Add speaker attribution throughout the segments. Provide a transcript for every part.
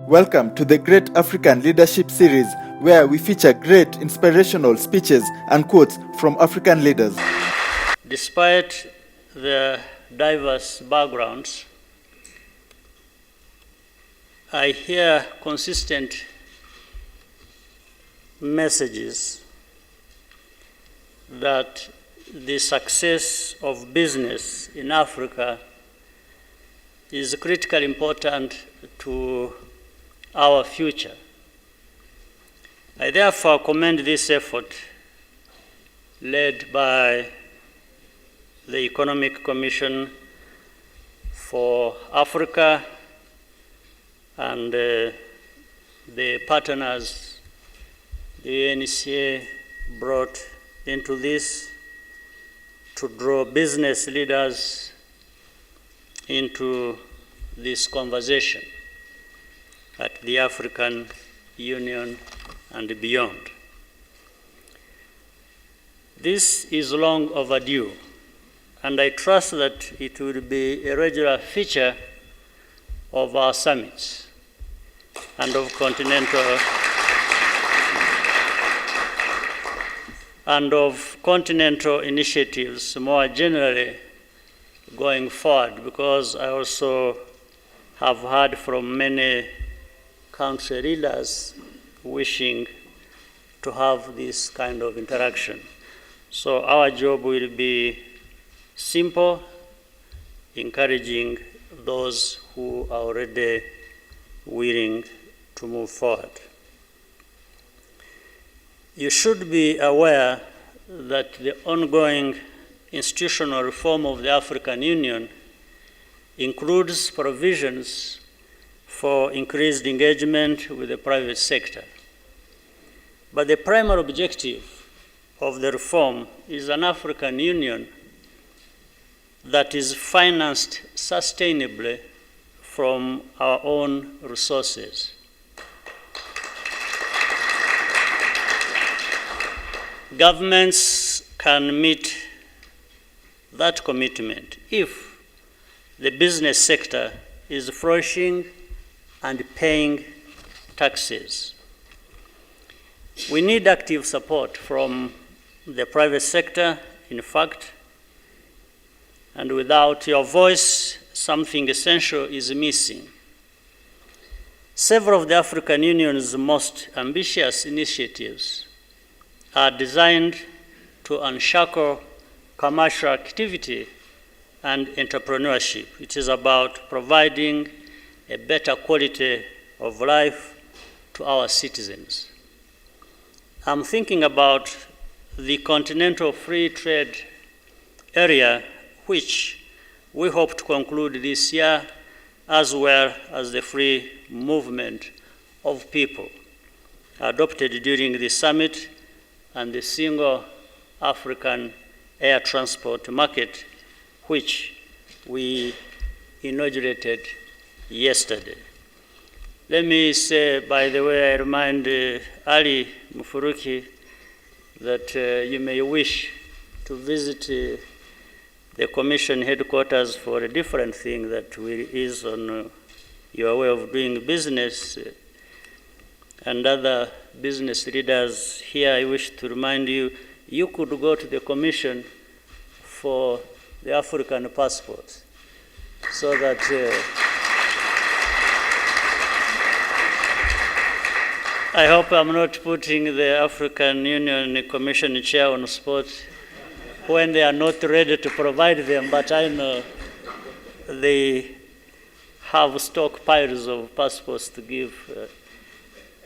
Speaker 1: Welcome to the Great African Leadership Series, where we feature great inspirational speeches and quotes from African leaders.
Speaker 2: Despite their diverse backgrounds, I hear consistent messages that the success of business in Africa is critically important to our future. I therefore commend this effort led by the Economic Commission for Africa and the partners the UNCA brought into this to draw business leaders into this conversation at the African Union and beyond. This is long overdue, and I trust that it will be a regular feature of our summits and of continental initiatives more generally going forward, because I also have heard from many country leaders wishing to have this kind of interaction. So our job will be simple, encouraging those who are already willing to move forward. You should be aware that the ongoing institutional reform of the African Union includes provisions for increased engagement with the private sector. But the primary objective of the reform is an African Union that is financed sustainably from our own resources. Governments can meet that commitment if the business sector is flourishing and paying taxes. We need active support from the private sector, in fact, and without your voice, something essential is missing. Several of the African Union's most ambitious initiatives are designed to unshackle commercial activity and entrepreneurship. It is about providing a better quality of life to our citizens. I'm thinking about the Continental Free Trade Area, which we hope to conclude this year, as well as the free movement of people adopted during the summit and the single African air transport market, which we inaugurated yesterday. Let me say, by the way, I remind Ali Mufuruki that you may wish to visit the Commission headquarters for a different thing that is on your way of doing business. And other business leaders here, I wish to remind you, you could go to the Commission for the African passport, so that I hope I'm not putting the African Union Commission chair on the spot when they are not ready to provide them, but I know they have stockpiles of passports to give.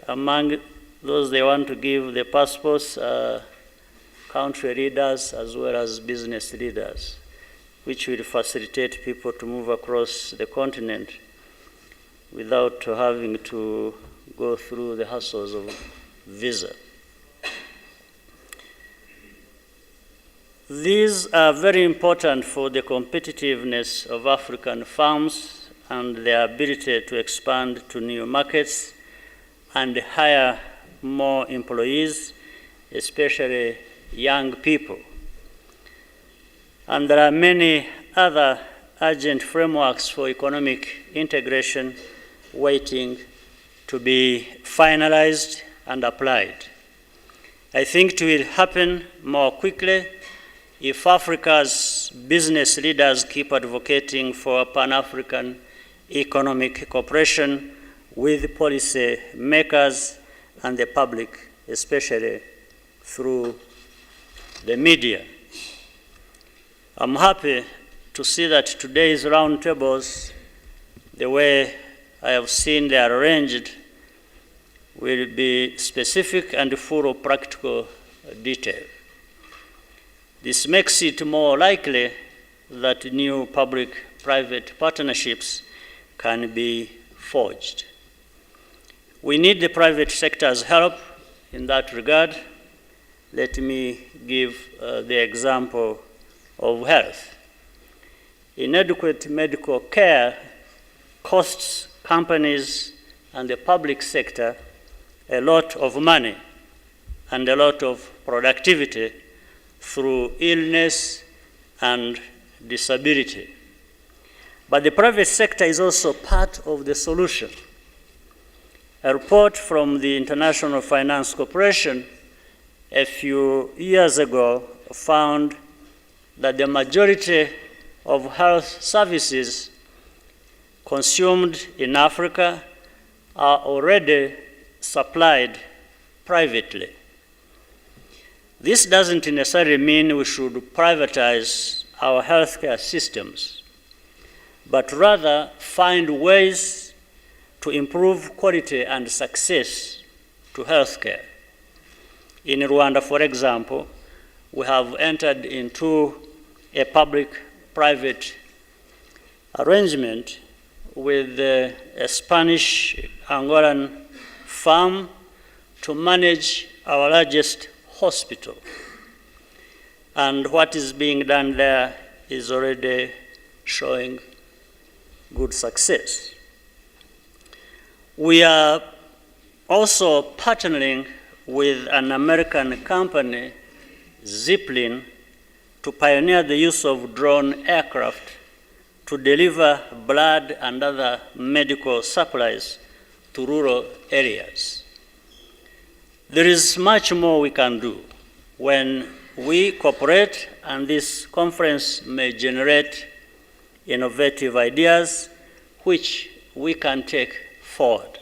Speaker 2: Among those they want to give the passports are country leaders as well as business leaders, which will facilitate people to move across the continent without having to go through the hassles of visa. These are very important for the competitiveness of African firms and their ability to expand to new markets and hire more employees, especially young people. And there are many other urgent frameworks for economic integration waiting to be finalized and applied. I think it will happen more quickly if Africa's business leaders keep advocating for Pan-African economic cooperation with policy makers and the public, especially through the media. I'm happy to see that today's roundtables, the way I have seen they are arranged, will be specific and full of practical detail. This makes it more likely that new public-private partnerships can be forged. We need the private sector's help in that regard. Let me give the example of health. Inadequate medical care costs companies and the public sector a lot of money and a lot of productivity through illness and disability. But the private sector is also part of the solution. A report from the International Finance Corporation a few years ago found that the majority of health services consumed in Africa are already supplied privately. This doesn't necessarily mean we should privatize our healthcare systems, but rather find ways to improve quality and success to healthcare. In Rwanda, for example, we have entered into a public-private arrangement with a Spanish-Angolan firm to manage our largest hospital. And what is being done there is already showing good success. We are also partnering with an American company, Zeppelin, to pioneer the use of drone aircraft to deliver blood and other medical supplies to rural areas. There is much more we can do when we cooperate, and this conference may generate innovative ideas which we can take forward.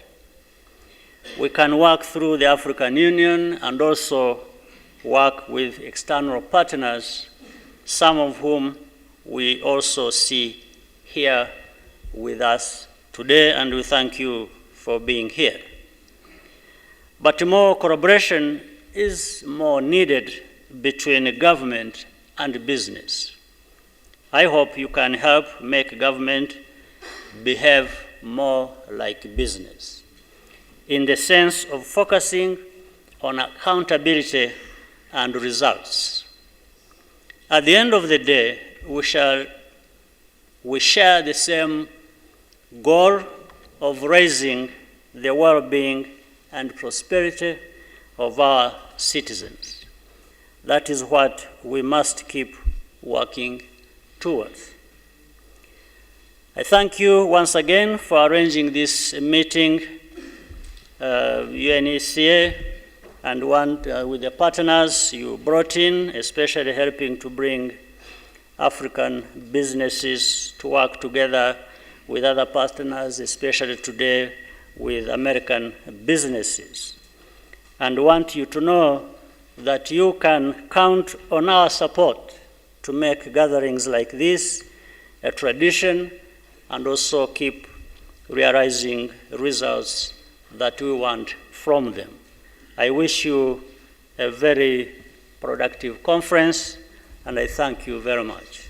Speaker 2: We can work through the African Union and also work with external partners, some of whom we also see here with us today, and we thank you for being here. But more collaboration is more needed between government and business. I hope you can help make government behave more like business, in the sense of focusing on accountability and results. At the end of the day, we share the same goal of raising the well-being and prosperity of our citizens. That is what we must keep working towards. I thank you once again for arranging this meeting, UNECA, and with the partners you brought in, especially helping to bring African businesses to work together with other partners, especially today with American businesses. And want you to know that you can count on our support to make gatherings like this a tradition and also keep realizing results that we want from them. I wish you a very productive conference, and I thank you very much.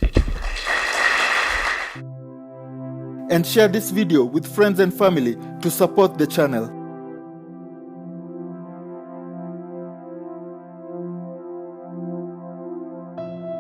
Speaker 1: And share this video with friends and family to support the channel.